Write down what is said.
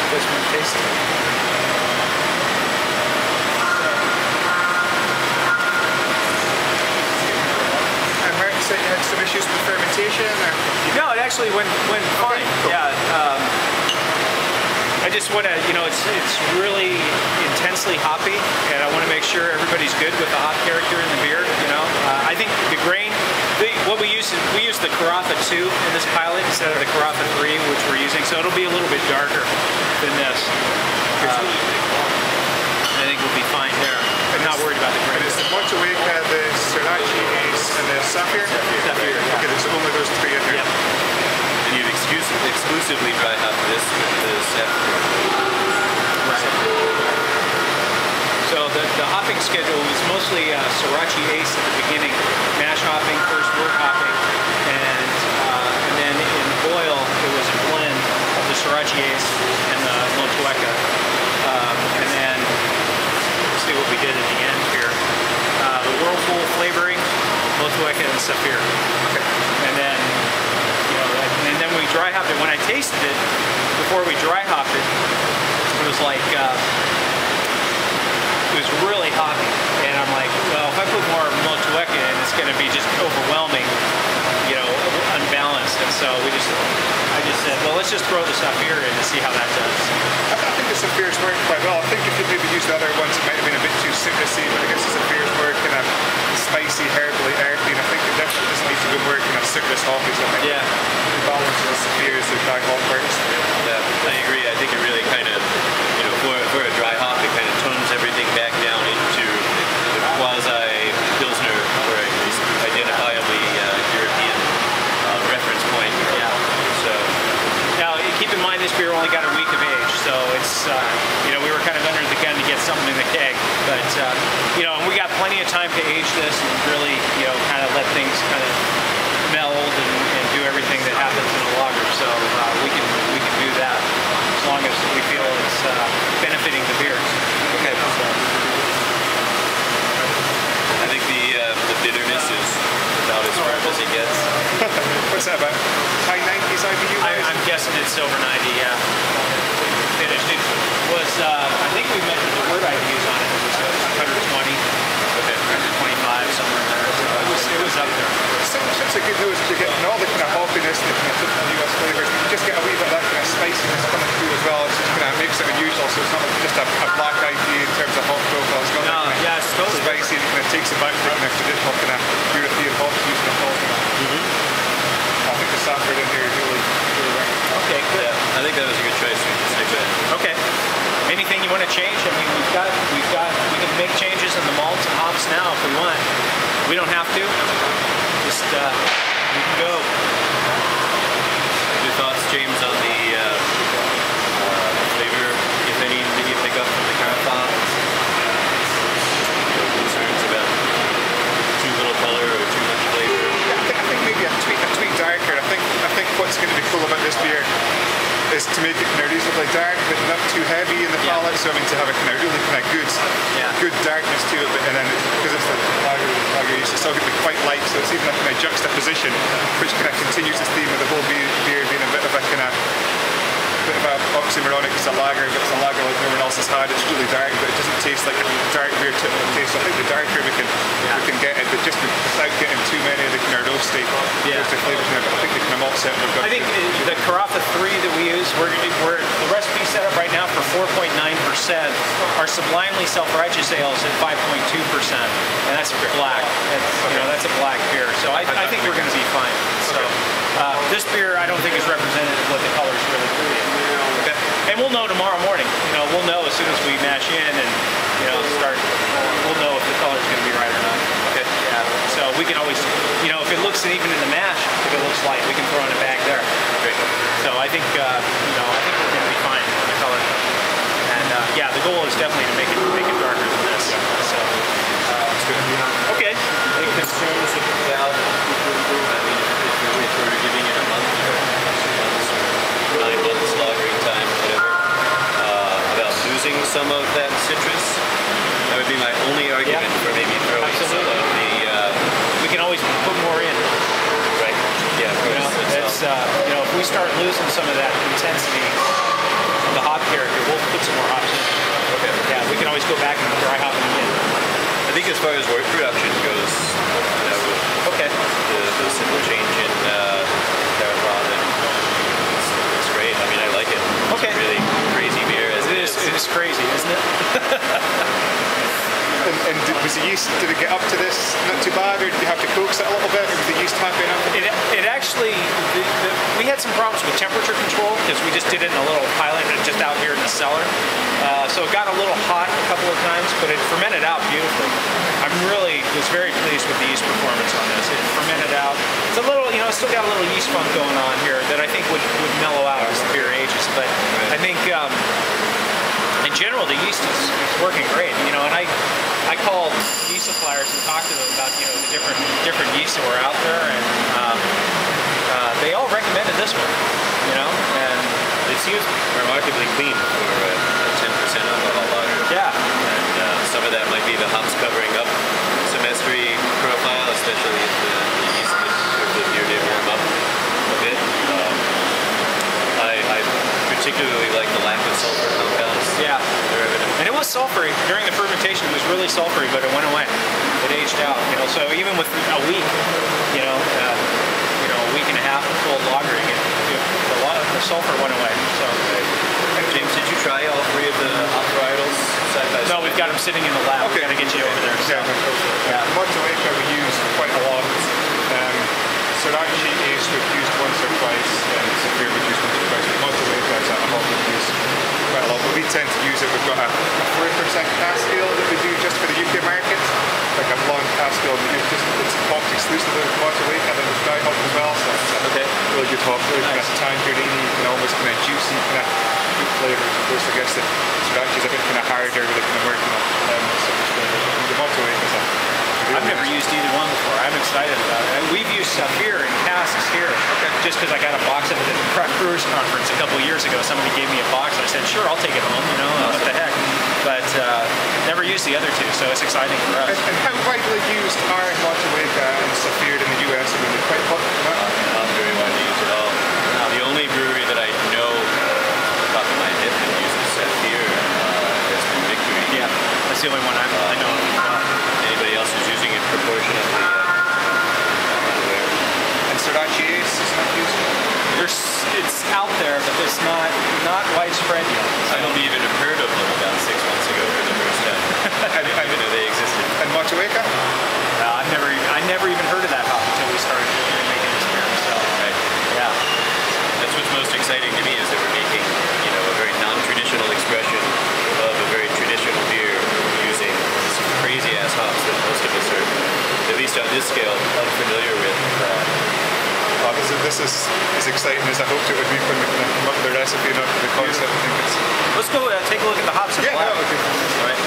this one taste. And Martin said you had some issues with fermentation? Or no, it actually went fine. Cool. Yeah. I just want to, you know, it's really intensely hoppy, and I want to make sure everybody's good with the hop character in the beer. You know, I think the grain, what we use the Carafa 2 in this pilot instead of the Carafa 3, which we're using, so it'll be a little bit darker than this. I think we'll be fine there. I'm not worried about the grain. And it's the Motueka, the Sriracha Ace, and the Sapphire? Sapphire. Okay, there's only those three in here. Yeah. And you've exclusively dry hopped this with the Sapphire. Right. So the hopping schedule was mostly Sriracha Ace at the beginning, mash hopping, first wort hopping, and then in oil it was a blend of the Sriracha Ace and the Motueka. And then let's see what we did at the end here. The Whirlpool flavoring, Motueka and Sapphire. Okay. And then and then we dry hopped it. When I tasted it, before we dry hopped it, it was like, it was really hoppy. And I'm like, well, if I put more Motueka in, it's going to be just overwhelming, you know, unbalanced. And so I just said, well, let's just throw the Sapphire in and see how that does. I think the Sapphire's worked quite well. I think if you maybe used the other ones, it might have been a bit too citrusy, but I guess the Sapphire's more kind of spicy, herbally, earthy, and I think it definitely just needs to be more kind of citrus hoppy. So I think the balance of the Sapphire's the dry hop works. Yeah, I agree. I think it really kind of, you know, for a dry hop, it kind of tones everything back down into the quasi-pilsner, or at least identifiably European reference point. Yeah. So now, keep in mind this beer only got a week of age, so it's you know, we were kind of under the gun to get something in the keg, but you know, and we got plenty of time to age this and really, you know, kind of let things kind of meld and do everything that happens in a lager. So we can do that as long as we feel it's benefiting the beer. okay. So I think the bitterness is about as firm as it gets. What's that about? High 90s IBU? I'm guessing it's over 90, yeah. Finished. It was, I think we measured the word IBUs on it. It was 120, okay, 125, somewhere in there. So it was up there. It's a good news that you're getting all the kind of hoppiness, the kind of typical US flavours. You just get a wee bit of that kind of spiciness coming through as well. It just kind of makes it unusual. So it's not just a black IPA in terms of hop profile. It's got that kind of it's totally spicy and it kind of takes it back to the kind of traditional kind of European hop used in hopping. I think the Sapphire in here is really right. Okay, good. Yeah, I think that was a good choice. We can stick with it. Okay. Anything you want to change? I mean, we can make changes in the malts and hops now if we want. We don't have to. Just we can go. Your thoughts, James, on the flavor, if any, that you pick up from the Carafa? No concerns about too little color or too much flavor? Yeah, I think maybe a tweak darker. I think what's going to be cool about this beer is to make it kind of reasonably dark, but not too heavy in the palate. So I mean, to have a kind of really kind of good darkness to it, but and then because it's the lager yeast, it's still going to be quite light. So it's even a kind of juxtaposition, which kind of continues this theme of the whole beer being a bit of a kind of oxymoronic. It's a lager, but it's a lager like no one else has had. It's really dark, but it doesn't taste like a dark beer typically tastes. So I think the darker we can get it, but just without getting too many of the kind of roasty flavors in there. But I think the kind of malt set we've got. I think the Carafa 3 that we use, we're the recipe set up right now for 4.9%. Our sublimely self-righteous ale is at 5.2%, and that's black. That's a black beer. So I think we're going to be fine. So this beer, I don't think is representative of what the colors really do. Okay. And we'll know tomorrow morning. You know, we'll know as soon as we mash in and we'll know if the color's going to be right or not. Okay. Yeah. So we can always, you know, if it looks even in the mash, if it looks light, we can throw in a bag there. Great. So I think I think we're going to be fine on the color. And yeah, the goal is definitely to make it darker than this. So That's good. okay. Any concerns about, if we were giving it a month or 9 months lagering time, whatever, about losing some of that citrus? That would be my only argument for maybe throwing some of the... we can always put more in. Right. Yeah. If we start losing some of that intensity of the hop character, go back and dry hop them again. I think as far as wort production goes, Okay. the simple change in terroir, it's great. I mean, I like it. Okay. It's a really crazy beer as it is. It is crazy, isn't it? And was the yeast, did it get up to this not too bad, or did you have to coax it a little bit, or was the yeast happy enough? It actually, we had some problems with temperature control because we just did it in a little pilot just out here in the cellar. So it got a little hot a couple of times, but it fermented out beautifully. Was very pleased with the yeast performance on this. It fermented out. It's a little, it's still got a little yeast funk going on here that I think would mellow out as the beer ages. But I think in general the yeast is working great. And I called yeast suppliers and talked to them about the different yeasts that were out there, and they all recommended this one. And it seems remarkably clean for a 10% alcohol lager. Yeah. And some of that might be the hops covering up semestry profile, especially if the yeast or the beer did warm up a bit. I particularly like the lack of sulfur compounds. Yeah. And it was sulfury during the fermentation. It was really sulfury, but it went away. It aged out. So even with a week, a week and a half of full lagering, the sulfur went away. So, James, did you try all three of the hop varietals side by side? no, we've got them sitting in the lab. Okay. We've got to get you over there. So. Yeah. Motueka we use quite a lot. Sriracha is we've used once or twice, and Saphir we've used once or twice. But Motueka is a hop we've used quite a lot. But we tend to use it. We've got a 4% cask ale that we do just for the UK market, like a blonde cask ale. It's hopped exclusively with Motueka, then it's dry hop as well. So it's Okay. really good hop, really Nice. kind of tangerine, almost kind of juicy, kind of good flavours. Of course, I guess the Sriracha is a bit kind of harder, really kind of working on citrus flavours. The Motueka is I've never used either one before. I'm excited about it. And we've used Saphir in casks here, just because I got a box of it at the Craft Brewers Conference a couple of years ago. Somebody gave me a box, and I said, sure, I'll take it home, what the heck. But never used the other two, so it's exciting for us. And how widely used are Motueka and Saphir in the US? I mean, they're quite popular. Not very widely used at all. The only brewery that I know off the top of my head that uses Saphir has been Victory. Yeah, that's the only one I know of. Anybody else who's using it proportionately, I'm not aware. And Sriracha Ace is not used? It's out there, but it's not widespread yet. I only even heard of them about 6 months ago for the first time. I didn't even know they existed. And Motueka? I never even heard of that hop until we started making this beer. So, Right. yeah. That's what's most exciting to me is that we're making, a very non-traditional expression of a very traditional beer using some crazy ass hops that most of us are, at least on this scale, unfamiliar with. This is as exciting as I hoped it would be when we come up with the recipe and up with the concept. I think it's... Let's go take a look at the hops. Yeah, that would be fun. All right.